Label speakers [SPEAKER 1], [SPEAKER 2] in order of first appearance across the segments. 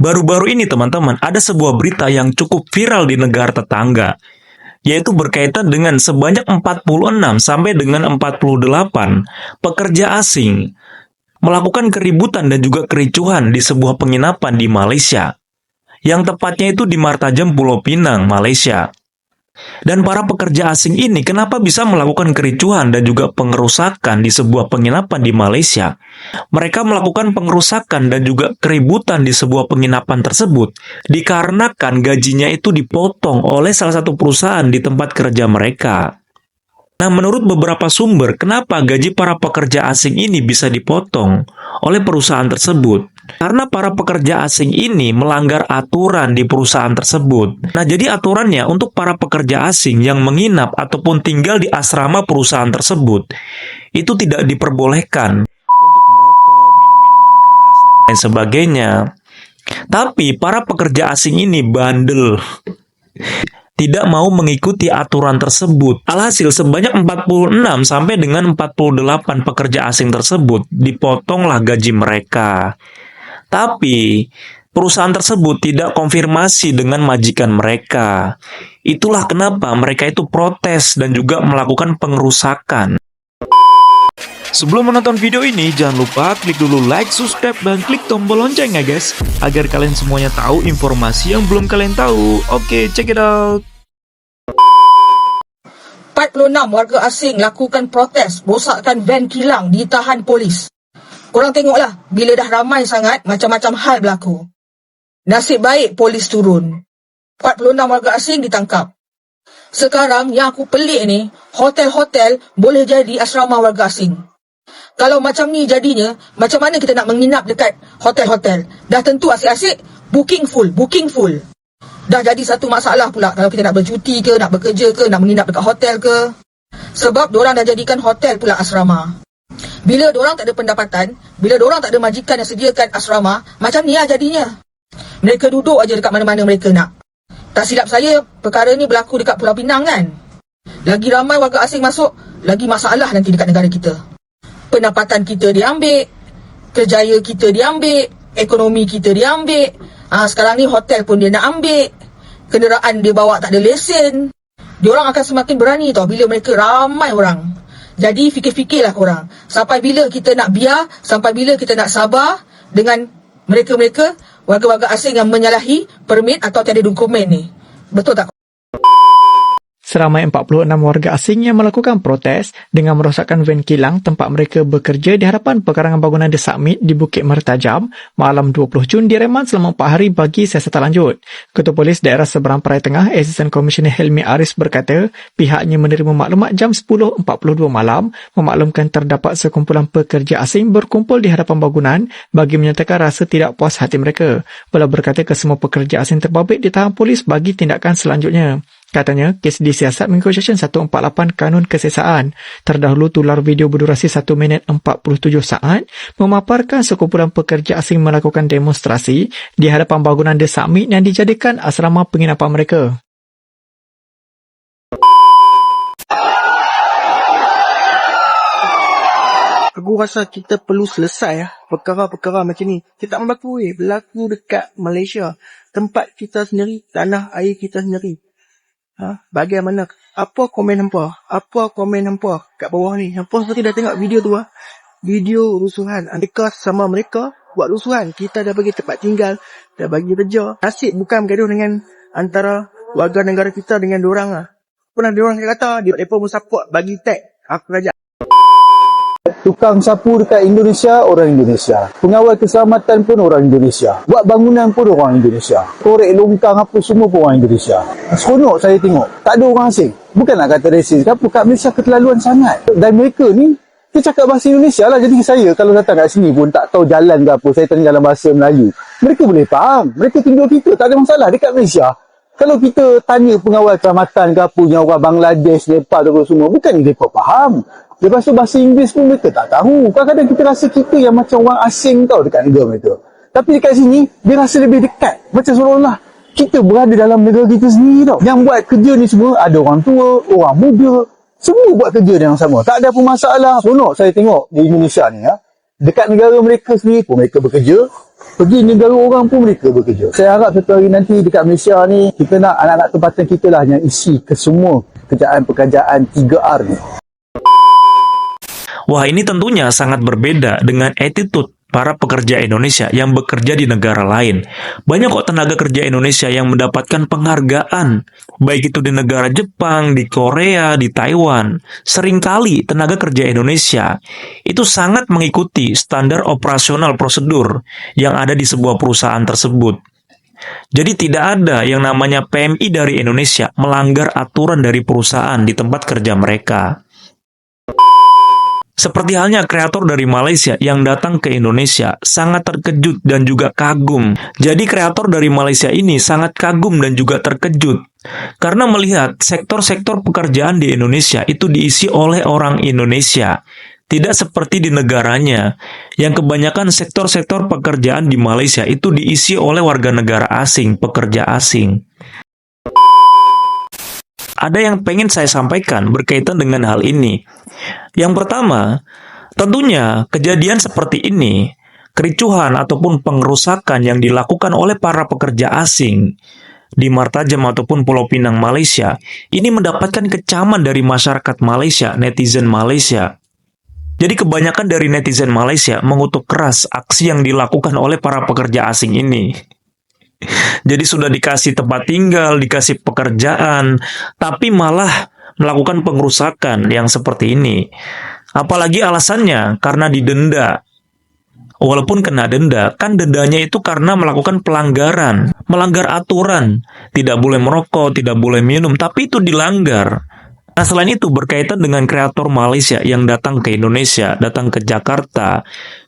[SPEAKER 1] Baru-baru ini teman-teman, ada sebuah berita yang cukup viral di negara tetangga, yaitu berkaitan dengan sebanyak 46 sampai dengan 48 pekerja asing melakukan keributan dan juga kericuhan di sebuah penginapan di Malaysia, yang tepatnya itu di Martajem, Pulau Pinang, Malaysia. Dan para pekerja asing ini kenapa bisa melakukan kericuhan dan juga pengerusakan di sebuah penginapan di Malaysia? Mereka melakukan pengerusakan dan juga keributan di sebuah penginapan tersebut dikarenakan gajinya itu dipotong oleh salah satu perusahaan di tempat kerja mereka. Nah, menurut beberapa sumber, kenapa gaji para pekerja asing ini bisa dipotong oleh perusahaan tersebut? Karena para pekerja asing ini melanggar aturan di perusahaan tersebut. Nah, jadi aturannya untuk para pekerja asing yang menginap ataupun tinggal di asrama perusahaan tersebut, itu tidak diperbolehkan untuk merokok, minum minuman keras, dan lain sebagainya. Tapi para pekerja asing ini bandel, tidak mau mengikuti aturan tersebut. Alhasil sebanyak 46 sampai dengan 48 pekerja asing tersebut dipotonglah gaji mereka. Tapi perusahaan tersebut tidak konfirmasi dengan majikan mereka. Itulah kenapa mereka itu protes dan juga melakukan pengerusakan. Sebelum menonton video ini, jangan lupa klik dulu like, subscribe, dan klik tombol lonceng ya guys, agar kalian semuanya tahu informasi yang belum kalian tahu. Oke, check it out.
[SPEAKER 2] 46 warga asing lakukan protes, rosakkan van kilang, ditahan polis. Korang tengoklah, bila dah ramai sangat, macam-macam hal berlaku. Nasib baik polis turun. 46 warga asing ditangkap. Sekarang yang aku pelik ni, hotel-hotel boleh jadi asrama warga asing. Kalau macam ni jadinya, macam mana kita nak menginap dekat hotel-hotel? Dah tentu asyik-asyik, booking full. Dah jadi satu masalah pula kalau kita nak bercuti ke, nak bekerja ke, nak menginap dekat hotel ke. Sebab diorang dah jadikan hotel pula asrama. Bila diorang tak ada pendapatan, bila diorang tak ada majikan yang sediakan asrama, macam ni lah jadinya. Mereka duduk aja dekat mana-mana mereka nak. Tak silap saya, perkara ni berlaku dekat Pulau Pinang kan? Lagi ramai warga asing masuk, lagi masalah nanti dekat negara kita. Pendapatan kita diambil, kerjaya kita diambil, ekonomi kita diambil. Sekarang ni hotel pun dia nak ambil. Kenderaan dia bawa tak ada lesen. Diorang akan semakin berani tau bila mereka ramai orang. Jadi fikir-fikirlah korang. Sampai bila kita nak biar, sampai bila kita nak sabar dengan mereka-mereka, warga-warga asing yang menyalahi permit atau tiada dokumen ni. Betul tak?
[SPEAKER 3] Seramai 46 warga asing yang melakukan protes dengan merosakkan van kilang tempat mereka bekerja di hadapan pekarangan bangunan The Summit di Bukit Mertajam malam 20 Jun direman selama 4 hari bagi siasatan lanjut. Ketua Polis Daerah Seberang Perai Tengah, Asisten Komisioner Helmi Aris berkata, pihaknya menerima maklumat jam 10.42 malam memaklumkan terdapat sekumpulan pekerja asing berkumpul di hadapan bangunan bagi menyatakan rasa tidak puas hati mereka. Beliau berkata kesemua pekerja asing terbabit ditahan polis bagi tindakan selanjutnya. Katanya, kes disiasat mengikut Seksyen 148 Kanun Kesesaan. Terdahulu tular video berdurasi 1 minit 47 saat memaparkan sekumpulan pekerja asing melakukan demonstrasi di hadapan bangunan The Summit yang dijadikan asrama penginapan mereka.
[SPEAKER 4] Aku rasa kita perlu selesai perkara-perkara macam ni. Kita tak berlaku dekat Malaysia. Tempat kita sendiri, tanah air kita sendiri. Bagaimana? Apa komen hampa? Kat bawah ni? Hampa seperti dah tengok video tu Video rusuhan. Mereka sama mereka buat rusuhan. Kita dah bagi tempat tinggal, dah bagi kerja. Nasib bukan bergaduh dengan antara warga negara kita dengan diorang Pernah diorang kata, mereka pun support bagi tag kerajaan.
[SPEAKER 5] Tukang sapu dekat Indonesia, orang Indonesia. Pengawal keselamatan pun orang Indonesia. Buat bangunan pun orang Indonesia. Korek longkang apa semua pun orang Indonesia. Seronok saya tengok. Tak ada orang asing. Bukan nak kata resis ke apa. Kat Malaysia keterlaluan sangat. Dan mereka ni, dia cakap bahasa Indonesia lah. Jadi saya kalau datang kat sini pun tak tahu jalan ke apa. Saya tanya dalam bahasa Melayu. Mereka boleh faham. Mereka tunjuk kita. Tak ada masalah dekat Malaysia. Kalau kita tanya pengawal keselamatan ke apa, yang orang Bangladesh, Nepal dan semua, bukan mereka faham. Lepas tu bahasa Inggeris pun mereka tak tahu. Kadang-kadang kita rasa kita yang macam orang asing tau dekat negara mereka. Tapi dekat sini, dia rasa lebih dekat. Macam seolah-olah kita berada dalam negara kita sendiri tau. Yang buat kerja ni semua, ada orang tua, orang muda. Semua buat kerja yang sama. Tak ada pun masalah. Seronok saya tengok di Indonesia ni. Dekat negara mereka sendiri pun mereka bekerja. Pergi negara orang pun mereka bekerja. Saya harap satu hari nanti dekat Malaysia ni, kita nak anak-anak tempatan kita lah yang isi ke semua pekerjaan-pekerjaan 3R ni.
[SPEAKER 1] Wah, ini tentunya sangat berbeda dengan attitude para pekerja Indonesia yang bekerja di negara lain. Banyak kok tenaga kerja Indonesia yang mendapatkan penghargaan, baik itu di negara Jepang, di Korea, di Taiwan. Seringkali tenaga kerja Indonesia itu sangat mengikuti standar operasional prosedur yang ada di sebuah perusahaan tersebut. Jadi tidak ada yang namanya PMI dari Indonesia melanggar aturan dari perusahaan di tempat kerja mereka. Seperti halnya kreator dari Malaysia yang datang ke Indonesia sangat terkejut dan juga kagum. Jadi kreator dari Malaysia ini sangat kagum dan juga terkejut karena melihat sektor-sektor pekerjaan di Indonesia itu diisi oleh orang Indonesia. Tidak seperti di negaranya yang kebanyakan sektor-sektor pekerjaan di Malaysia itu diisi oleh warga negara asing, pekerja asing. Ada yang pengen saya sampaikan berkaitan dengan hal ini. Yang pertama, tentunya kejadian seperti ini, kericuhan ataupun pengerusakan yang dilakukan oleh para pekerja asing di Martajam ataupun Pulau Pinang, Malaysia, ini mendapatkan kecaman dari masyarakat Malaysia, netizen Malaysia. Jadi kebanyakan dari netizen Malaysia mengutuk keras aksi yang dilakukan oleh para pekerja asing ini. Jadi sudah dikasih tempat tinggal, dikasih pekerjaan, tapi malah melakukan pengerusakan yang seperti ini. Apalagi alasannya karena didenda. Walaupun kena denda, kan dendanya itu karena melakukan pelanggaran, melanggar aturan. Tidak boleh merokok, tidak boleh minum, tapi itu dilanggar. Nah, selain itu berkaitan dengan kreator Malaysia yang datang ke Indonesia, datang ke Jakarta,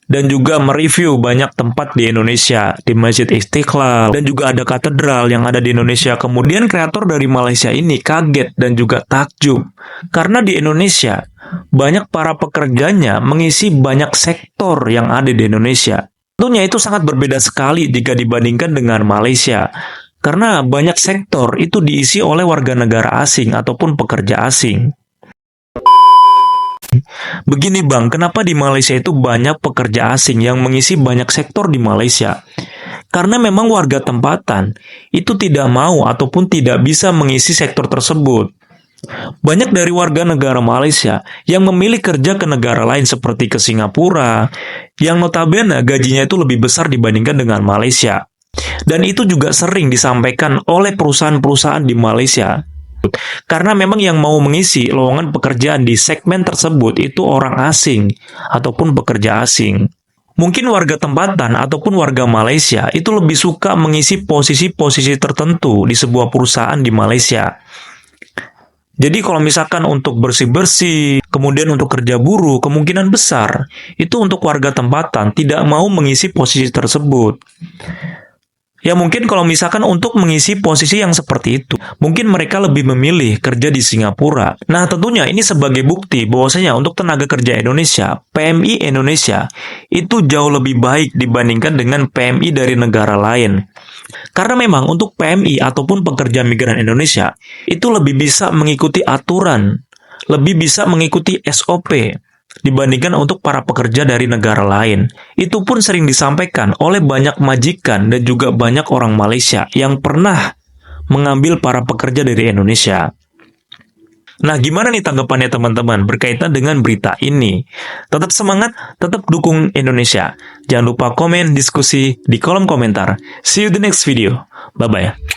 [SPEAKER 1] dan juga mereview banyak tempat di Indonesia, di Masjid Istiqlal, dan juga ada katedral yang ada di Indonesia. Kemudian kreator dari Malaysia ini kaget dan juga takjub, karena di Indonesia banyak para pekerjanya mengisi banyak sektor yang ada di Indonesia. Tentunya itu sangat berbeda sekali jika dibandingkan dengan Malaysia, karena banyak sektor itu diisi oleh warga negara asing ataupun pekerja asing. Begini Bang, kenapa di Malaysia itu banyak pekerja asing yang mengisi banyak sektor di Malaysia? Karena memang warga tempatan itu tidak mau ataupun tidak bisa mengisi sektor tersebut. Banyak dari warga negara Malaysia yang memilih kerja ke negara lain seperti ke Singapura, yang notabene gajinya itu lebih besar dibandingkan dengan Malaysia. Dan itu juga sering disampaikan oleh perusahaan-perusahaan di Malaysia. Karena memang yang mau mengisi lowongan pekerjaan di segmen tersebut itu orang asing ataupun pekerja asing. Mungkin warga tempatan ataupun warga Malaysia itu lebih suka mengisi posisi-posisi tertentu di sebuah perusahaan di Malaysia. Jadi kalau misalkan untuk bersih-bersih, kemudian untuk kerja buruh, kemungkinan besar itu untuk warga tempatan tidak mau mengisi posisi tersebut. Ya mungkin kalau misalkan untuk mengisi posisi yang seperti itu, mungkin mereka lebih memilih kerja di Singapura. Nah tentunya ini sebagai bukti bahwasanya untuk tenaga kerja Indonesia, PMI Indonesia itu jauh lebih baik dibandingkan dengan PMI dari negara lain. Karena memang untuk PMI ataupun pekerja migran Indonesia itu lebih bisa mengikuti aturan, lebih bisa mengikuti SOP dibandingkan untuk para pekerja dari negara lain. Itu pun sering disampaikan oleh banyak majikan dan juga banyak orang Malaysia yang pernah mengambil para pekerja dari Indonesia. Nah, gimana nih tanggapannya teman-teman berkaitan dengan berita ini? Tetap semangat, tetap dukung Indonesia. Jangan lupa komen, diskusi di kolom komentar. See you the next video. Bye-bye.